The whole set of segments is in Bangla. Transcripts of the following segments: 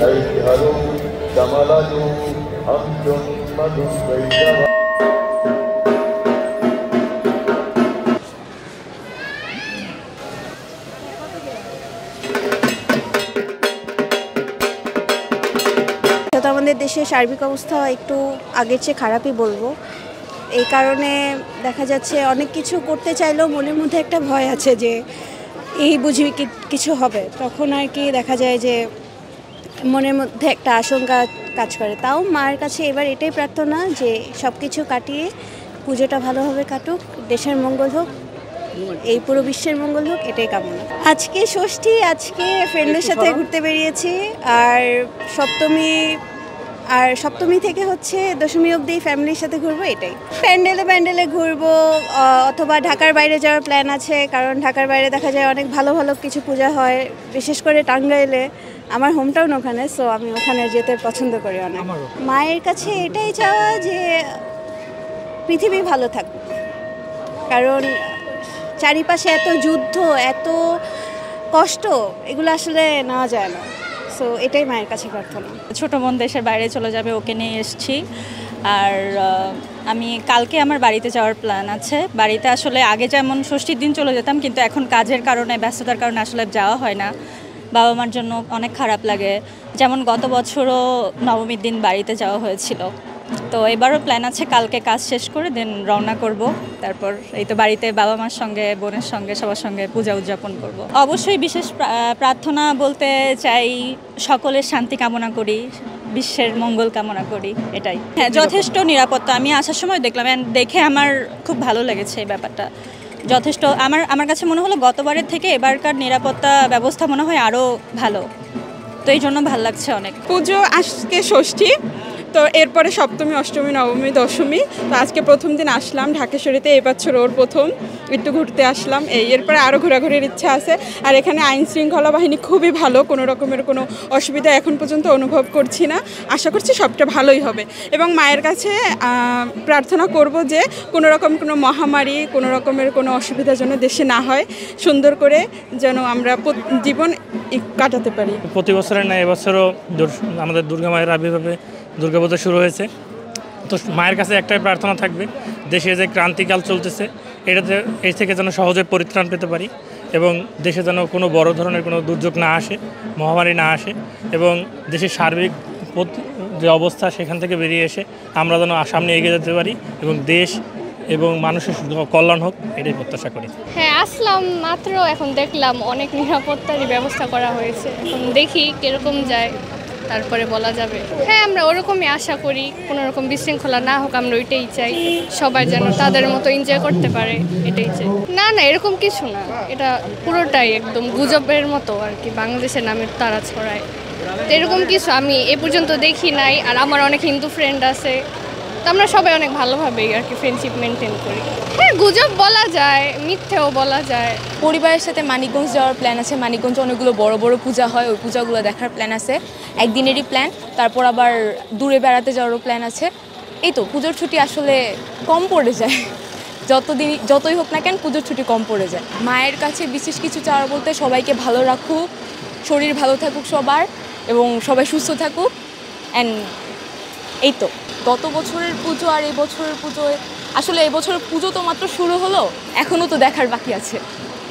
नैहरो कमलजो हंसुं मधुकैटभ। আমাদের দেশের সার্বিক অবস্থা একটু আগের চেয়ে খারাপই বলবো। এই কারণে দেখা যাচ্ছে অনেক কিছু করতে চাইলেও মনের মধ্যে একটা ভয় আছে যে এই বুঝি কিছু হবে, তখন আর কি দেখা যায় যে মনের মধ্যে একটা আশঙ্কা কাজ করে। তাও মায়ের কাছে এবার এটাই প্রার্থনা যে সব কিছু কাটিয়ে পুজোটা ভালোভাবে কাটুক, দেশের মঙ্গল হোক, এই পুরো বিশ্বের মঙ্গল হোক, এটাই কামনা। আজকে ষষ্ঠী, আজকে ফ্রেন্ডের সাথে ঘুরতে বেরিয়েছি, আর সপ্তমী থেকে হচ্ছে দশমী অবধি ফ্যামিলির সাথে ঘুরবো, এটাই। প্যান্ডেলে ঘুরবো অথবা ঢাকার বাইরে যাওয়ার প্ল্যান আছে, কারণ ঢাকার বাইরে দেখা যায় অনেক ভালো ভালো কিছু পূজা হয়, বিশেষ করে টাঙ্গাইলে। আমার হোমটাউন ওখানে, সো আমি ওখানে যেতে পছন্দ করি অনেক। মায়ের কাছে এটাই চাওয়া যে পৃথিবী ভালো থাকুক, কারণ চারিপাশে এত যুদ্ধ, এত কষ্ট, এগুলো আসলে নেওয়া যায় না। সো এটাই মায়ের কাছে প্রার্থনা। ছোটো বোন দেশের বাইরে চলে যাবে, ওকে নিয়ে এসেছি। আর আমি কালকে আমার বাড়িতে যাওয়ার প্ল্যান আছে। বাড়িতে আসলে আগে যেমন ষষ্ঠীর দিন চলে যেতাম, কিন্তু এখন কাজের কারণে, ব্যস্ততার কারণে আসলে যাওয়া হয় না। বাবা মার জন্য অনেক খারাপ লাগে। যেমন গত বছরও নবমীর দিন বাড়িতে যাওয়া হয়েছিল, তো এবারও প্ল্যান আছে কালকে কাজ শেষ করে দেন রওনা করব। তারপর এই তো বাড়িতে বাবা মার সঙ্গে, বোনের সঙ্গে, সবার সঙ্গে পূজা উদযাপন করব। অবশ্যই বিশেষ প্রার্থনা বলতে চাই, সকলের শান্তি কামনা করি, বিশ্বের মঙ্গল কামনা করি, এটাই। হ্যাঁ, যথেষ্ট নিরাপত্তা। আমি আসার সময় দেখলাম, দেখে আমার খুব ভালো লেগেছে এই ব্যাপারটা। যথেষ্ট আমার কাছে মনে হলো গতবারের থেকে এবারকার নিরাপত্তা ব্যবস্থা মনে হয় আরও ভালো, তো এই জন্য ভালো লাগছে অনেক। পুজো আজকে ষষ্ঠী, তো এরপরে সপ্তমী, অষ্টমী, নবমী, দশমী। তো আজকে প্রথম দিন আসলাম ঢাকেশ্বরীতে, এই বছর ওর প্রথম, একটু ঘুরতে আসলাম। এরপরে আরও ঘোরাঘুরির ইচ্ছা আছে। আর এখানে আইন শৃঙ্খলা বাহিনী খুবই ভালো, কোনো রকমের কোনো অসুবিধা এখন পর্যন্ত অনুভব করছি না। আশা করছি সবটা ভালোই হবে, এবং মায়ের কাছে প্রার্থনা করব যে কোনো রকম কোনো মহামারী, কোনো রকমের কোনো অসুবিধা যেন দেশে না হয়, সুন্দর করে যেন আমরা জীবন কাটাতে পারি। প্রতি বছরের না এবছরও আমাদের দুর্গা মায়ের আবির্ভাবে দুর্গাপূজা শুরু হয়েছে। তো মায়ের কাছে একটাই প্রার্থনা থাকবে, দেশে যে ক্রান্তিকাল চলতেছে এর থেকে যেন সহজে পরিত্রাণ পেতে পারি, এবং দেশে যেন কোনো বড় ধরনের কোনো দুর্যোগ না আসে, মহামারী না আসে, এবং দেশের সার্বিক যে অবস্থা সেখান থেকে বেরিয়ে এসে আমরা যেন সামনে এগিয়ে যেতে পারি, এবং দেশ এবং মানুষের কল্যাণ হোক, এটাই প্রত্যাশা করি। হ্যাঁ, আসলাম মাত্র, এখন দেখলাম অনেক নিরাপত্তারই ব্যবস্থা করা হয়েছে। এখন দেখি কীরকম যায়, তারপরে বলা যাবে। হ্যাঁ, আমরা ওরকমই আশা করি, কোনো রকম বিশৃঙ্খলা না হোক, আমরা ওইটাই চাই। সবাই যেন তাদের মতো এনজয় করতে পারে, এটাই চাই। না, এরকম কিছু না, এটা পুরোটাই একদম গুজবের মতো আর কি, বাংলাদেশের নামে তারা ছড়ায়। তো এরকম কিছু আমি এ পর্যন্ত দেখি নাই। আর আমার অনেক হিন্দু ফ্রেন্ড আছে, তো আমরা সবাই অনেক ভালোভাবেই আর কি ফ্রেন্ডশিপ মেনটেন করি। হ্যাঁ, গুজব বলা যায়, মিথ্যেও বলা যায়। পরিবারের সাথে মানিকগঞ্জ যাওয়ার প্ল্যান আছে। মানিকগঞ্জে অনেকগুলো বড় বড় পূজা হয়, ওই পূজাগুলো দেখার প্ল্যান আছে, একদিনেরই প্ল্যান। তারপর আবার দূরে বেড়াতে যাওয়ারও প্ল্যান আছে। এই তো, পুজোর ছুটি আসলে কম পড়ে যায়, যতই হোক না কেন পুজোর ছুটি কম পড়ে যায়। মায়ের কাছে বিশেষ কিছু চাওয়ার বলতে সবাইকে ভালো রাখুক, শরীর ভালো থাকুক সবার, এবং সবাই সুস্থ থাকুক। অ্যান্ড এই তো, গত বছরের পুজো আর এই বছরের পুজোয় আসলে এই বছরের পুজো তো মাত্র শুরু হলো, এখনও তো দেখার বাকি আছে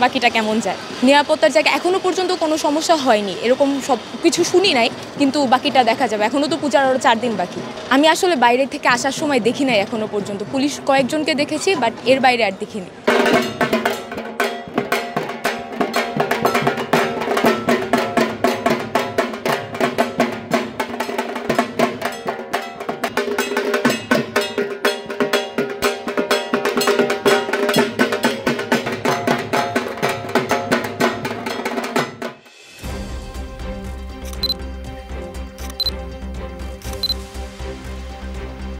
বাকিটা কেমন যায়। নিরাপত্তার জায়গায় এখনও পর্যন্ত কোনো সমস্যা হয়নি, এরকম সব কিছু শুনি নাই, কিন্তু বাকিটা দেখা যাবে। এখনও তো পূজার আরও 4 দিন বাকি। আমি আসলে বাইরে থেকে আসার সময় দেখি নাই এখনও পর্যন্ত, পুলিশ কয়েকজনকে দেখেছি, বাট এর বাইরে আর দেখিনি।